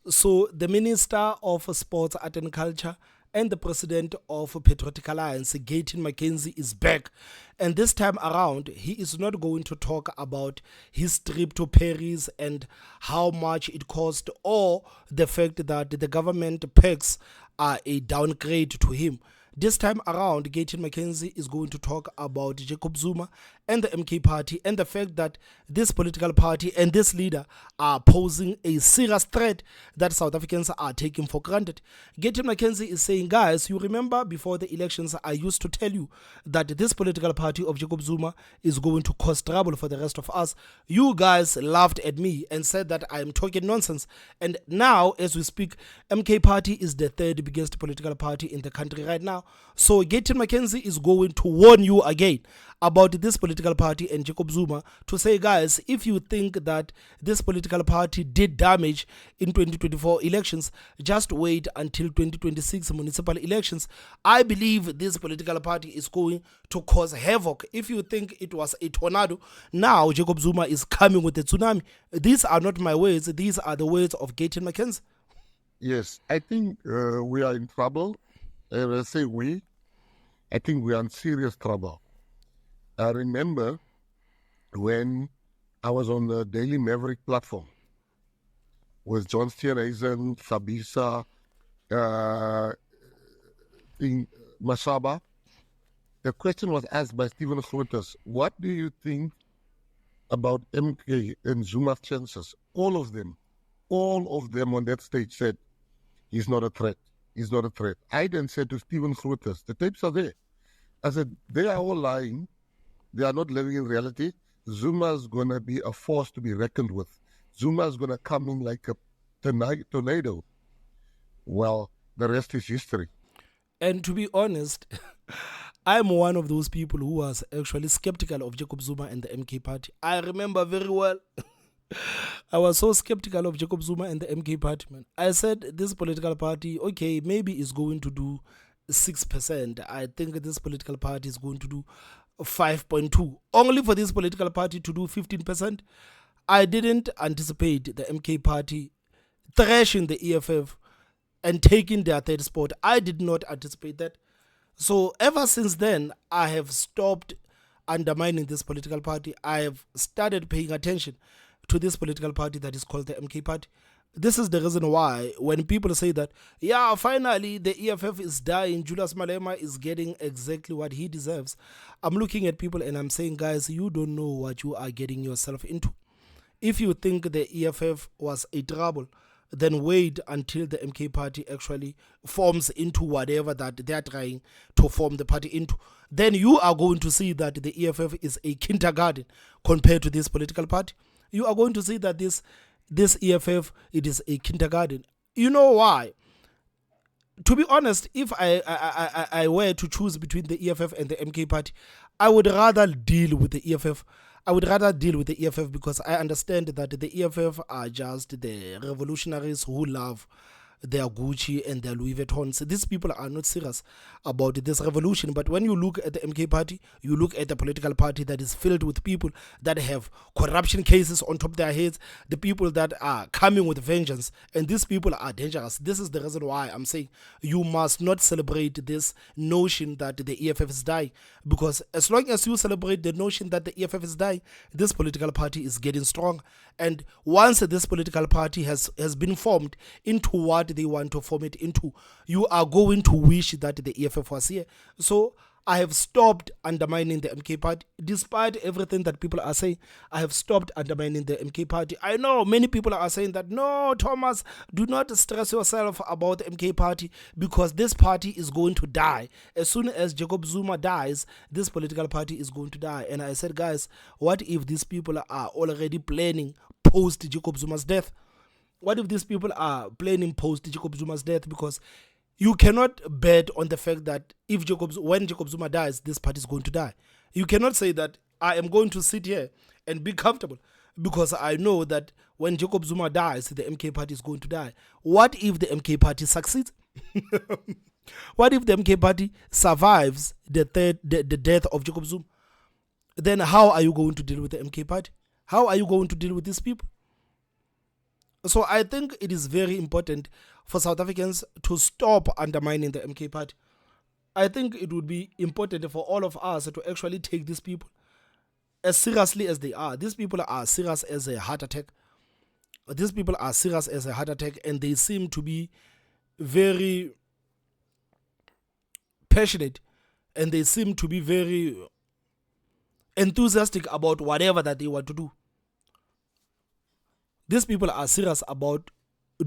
So the Minister of Sports, Art and Culture and the President of Patriotic Alliance, Gayton Mckenzie, is back. And this time around, he is not going to talk about his trip to Paris and how much it cost, or the fact that the government perks are a downgrade to him. This time around, Gayton Mckenzie is going to talk about Jacob Zuma and the MK party, and the fact that this political party and this leader are posing a serious threat that South Africans are taking for granted. Gayton Mckenzie is saying, guys, you remember before the elections, I used to tell you that this political party of Jacob Zuma is going to cause trouble for the rest of us. You guys laughed at me and said that I am talking nonsense. And now, as we speak, MK party is the third biggest political party in the country right now. So Gayton Mckenzie is going to warn you again about this political party and Jacob Zuma, to say, guys, if you think that this political party did damage in 2024 elections, just wait until 2026 municipal elections. I believe this political party is going to cause havoc. If you think it was a tornado, now Jacob Zuma is coming with a tsunami. These are not my words. These are the words of Gayton Mckenzie. Yes, I think we are in trouble. I say we. I think we are in serious trouble. I remember when I was on the Daily Maverick platform with John Steenhuisen, Sabisa, Mashaba. The question was asked by Stephen Grootes, what do you think about MK and Zuma's chances? All of them on that stage said, he's not a threat. He's not a threat. I then said to Stephen Grootes, the tapes are there. I said, they are all lying. They are not living in reality. Zuma's going to be a force to be reckoned with. Zuma's going to come in like a tornado. Well, the rest is history. And to be honest, I'm one of those people who was actually skeptical of Jacob Zuma and the MK party. I remember very well. I was so skeptical of Jacob Zuma and the MK party, man. I said this political party, okay, maybe is going to do 6%. I think this political party is going to do 5.2. Only for this political party to do 15%. I didn't anticipate the MK party thrashing the EFF and taking their third spot. I did not anticipate that. So ever since then, I have stopped undermining this political party. I have started paying attention to this political party that is called the MK party. This is the reason why when people say that, yeah, finally the EFF is dying, Julius Malema is getting exactly what he deserves, I'm looking at people and I'm saying, guys, you don't know what you are getting yourself into. If you think the EFF was a trouble, then wait until the MK party actually forms into whatever that they are trying to form the party into. Then you are going to see that the EFF is a kindergarten compared to this political party. You are going to see that this EFF, it is a kindergarten. You know why? To be honest, if I were to choose between the EFF and the MK party, I would rather deal with the EFF. I would rather deal with the EFF because I understand that the EFF are just the revolutionaries who love their Gucci and their Louis Vuittons. These people are not serious about this revolution. But when you look at the MK party, you look at the political party that is filled with people that have corruption cases on top of their heads, the people that are coming with vengeance, and these people are dangerous. This is the reason why I'm saying you must not celebrate this notion that the EFF is dying, because as long as you celebrate the notion that the EFF is dying, this political party is getting strong. And once this political party has been formed into what they want to form it into, you are going to wish that the EFF was here. So I have stopped undermining the MK party. Despite everything that people are saying, I have stopped undermining the MK party. I know many people are saying that, no, Thomas, do not stress yourself about the MK party because this party is going to die. As soon as Jacob Zuma dies, this political party is going to die. And I said, guys, what if these people are already planning post Jacob Zuma's death? What if these people are planning post Jacob Zuma's death? Because you cannot bet on the fact that when Jacob Zuma dies, this party is going to die. You cannot say that I am going to sit here and be comfortable because I know that when Jacob Zuma dies, the MK party is going to die. What if the MK party succeeds? What if the MK party survives the death of Jacob Zuma? Then how are you going to deal with the MK party? How are you going to deal with these people? So I think it is very important for South Africans to stop undermining the MK party. I think it would be important for all of us to actually take these people as seriously as they are. These people are serious as a heart attack. These people are serious as a heart attack, and they seem to be very passionate, and they seem to be very enthusiastic about whatever that they want to do. These people are serious about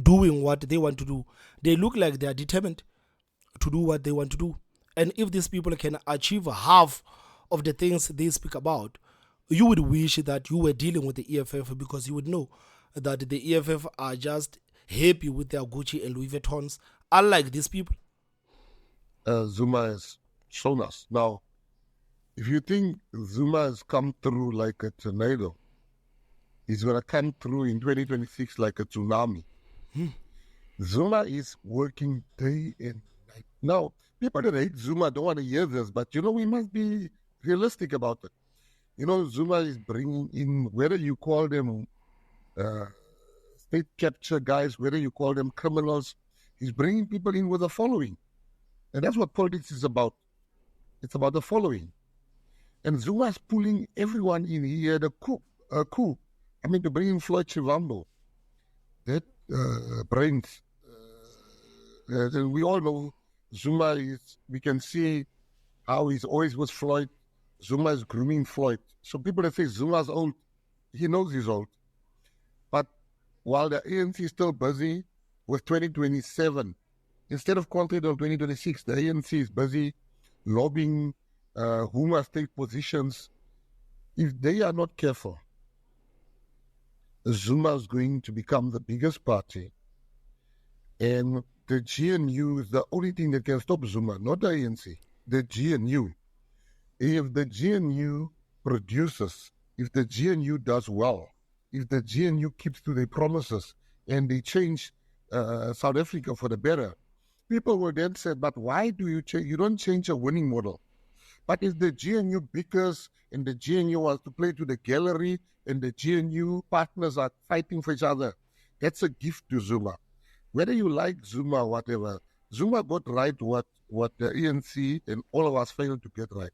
doing what they want to do. They look like they are determined to do what they want to do. And if these people can achieve half of the things they speak about, you would wish that you were dealing with the EFF, because you would know that the EFF are just happy with their Gucci and Louis Vuittons, unlike these people. Zuma has shown us. Now, if you think Zuma has come through like a tornado, he's going to come through in 2026 like a tsunami. Zuma is working day and night. Now, people that hate Zuma don't want to hear this, but we must be realistic about it. Zuma is bringing in, whether you call them state capture guys, whether you call them criminals, he's bringing people in with a following. And that's what politics is about. It's about the following. And Zuma's pulling everyone in here, the coup. To bring in Floyd Shivambu. That brains. We all know Zuma we can see how he's always with Floyd. Zuma is grooming Floyd. So people that say Zuma's old, he knows he's old. But while the ANC is still busy with 2027, instead of concentrating on 2026, the ANC is busy lobbying who must take positions. If they are not careful, Zuma is going to become the biggest party. And the GNU is the only thing that can stop Zuma, not the ANC, the GNU. If the GNU produces, if the GNU does well, if the GNU keeps to their promises and they change South Africa for the better, people will then say, but why do you change? You don't change a winning model. But if the GNU bickers and the GNU wants to play to the gallery and the GNU partners are fighting for each other, that's a gift to Zuma. Whether you like Zuma or whatever, Zuma got right what the ANC and all of us failed to get right.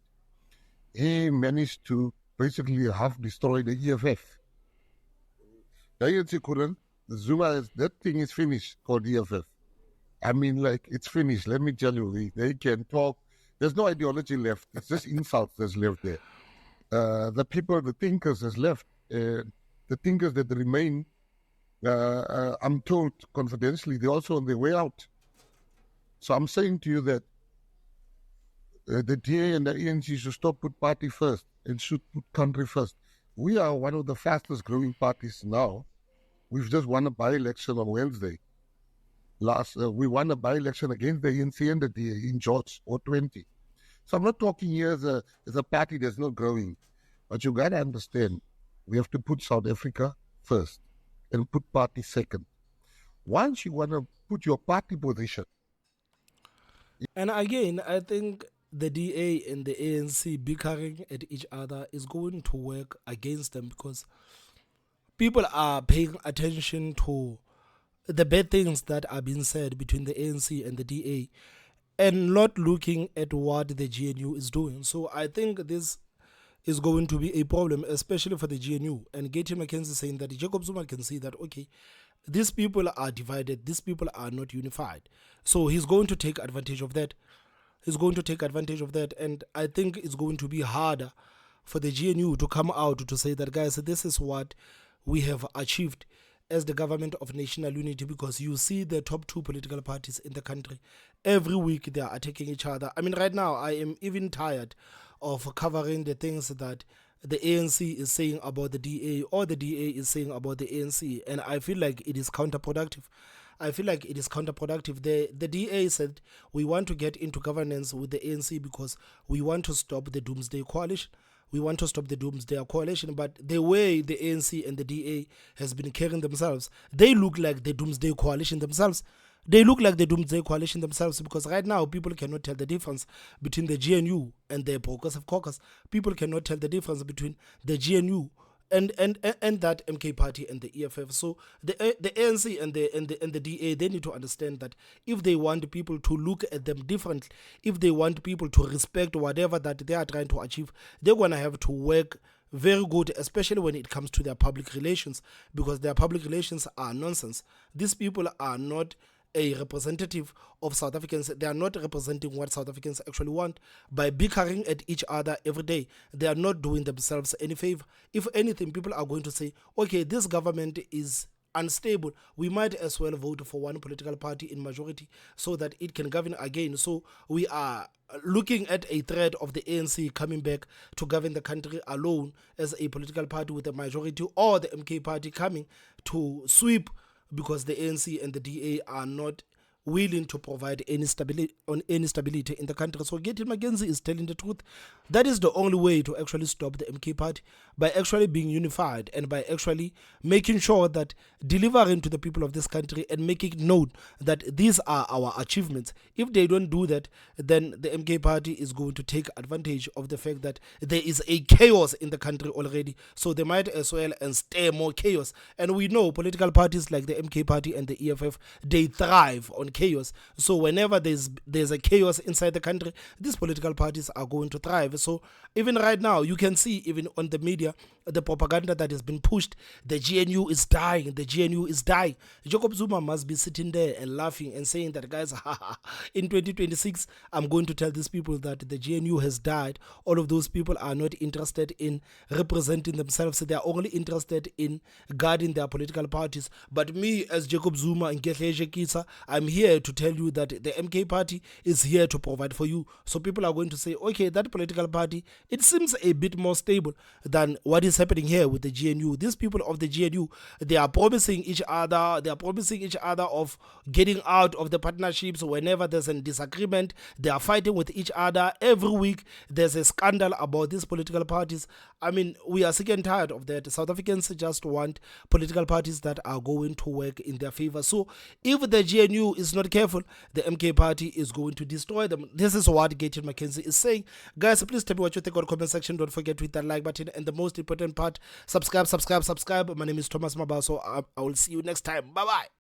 He managed to basically half destroy the EFF. The ANC couldn't. That thing is finished, called EFF. It's finished. Let me tell you, they can talk. There's no ideology left. It's just insults that's left there. The thinkers that's left, the thinkers that remain, I'm told confidentially, they're also on their way out. So I'm saying to you that the DA and the ANC should stop put party first and should put country first. We are one of the fastest growing parties now. We've just won a by-election on Wednesday. We won a by-election against the ANC and the DA in George, or 20. So I'm not talking here as a party that's not growing. But you got to understand, we have to put South Africa first and put party second. Once you want to put your party position. And again, I think the DA and the ANC bickering at each other is going to work against them, because people are paying attention to the bad things that are being said between the ANC and the DA and not looking at what the GNU is doing. So I think this is going to be a problem, especially for the GNU. And Gayton Mckenzie saying that Jacob Zuma can see that, okay, these people are divided, these people are not unified. So he's going to take advantage of that. And I think it's going to be harder for the GNU to come out to say that, guys, this is what we have achieved as the government of national unity, because you see the top two political parties in the country, every week they are attacking each other. Right now I am even tired of covering the things that the ANC is saying about the DA or the DA is saying about the ANC, and I feel like it is counterproductive. The DA said we want to get into governance with the ANC because we want to stop the Doomsday Coalition. But the way the ANC and the DA has been carrying themselves, they look like the Doomsday Coalition themselves. Because right now people cannot tell the difference between the GNU and the Progressive Caucus. People cannot tell the difference between the GNU and that MK party and the EFF. So the ANC and the DA, they need to understand that if they want people to look at them differently, if they want people to respect whatever that they are trying to achieve, they're gonna have to work very good, especially when it comes to their public relations, because their public relations are nonsense. These people are not a representative of South Africans. They are not representing what South Africans actually want. By bickering at each other every day, they are not doing themselves any favor. If anything, people are going to say, okay, this government is unstable, we might as well vote for one political party in majority so that it can govern again. So we are looking at a threat of the ANC coming back to govern the country alone as a political party with a majority, or the MK party coming to sweep, because the ANC and the DA are not willing to provide any stability in the country. So Gayton Mckenzie is telling the truth. That is the only way to actually stop the MK party, by actually being unified and by actually making sure that delivering to the people of this country and making it known that these are our achievements. If they don't do that, then the MK party is going to take advantage of the fact that there is a chaos in the country already. So they might as well and stir more chaos. And we know political parties like the MK party and the EFF, they thrive on chaos. So whenever there's a chaos inside the country, these political parties are going to thrive. So even right now, you can see even on the media, the propaganda that has been pushed, the GNU is dying, the GNU is dying. Jacob Zuma must be sitting there and laughing and saying that, guys, in 2026, I'm going to tell these people that the GNU has died. All of those people are not interested in representing themselves. They are only interested in guarding their political parties. But me, as Jacob Zuma and Nkehle Kitsa, I'm here to tell you that the MK party is here to provide for you. So people are going to say, okay, that political party, it seems a bit more stable than what is happening here with the GNU. These people of the GNU, they are promising each other of getting out of the partnerships whenever there's a disagreement. They are fighting with each other. Every week there's a scandal about these political parties. I mean, we are sick and tired of that. South Africans just want political parties that are going to work in their favor. So if the GNU is not careful, the MK party is going to destroy them. This is what Gayton Mckenzie is saying. Guys, please tell me what you think on the comment section. Don't forget to hit that like button, and the most important part, subscribe. My name is Thomas Mabaso. I will see you next time. Bye bye.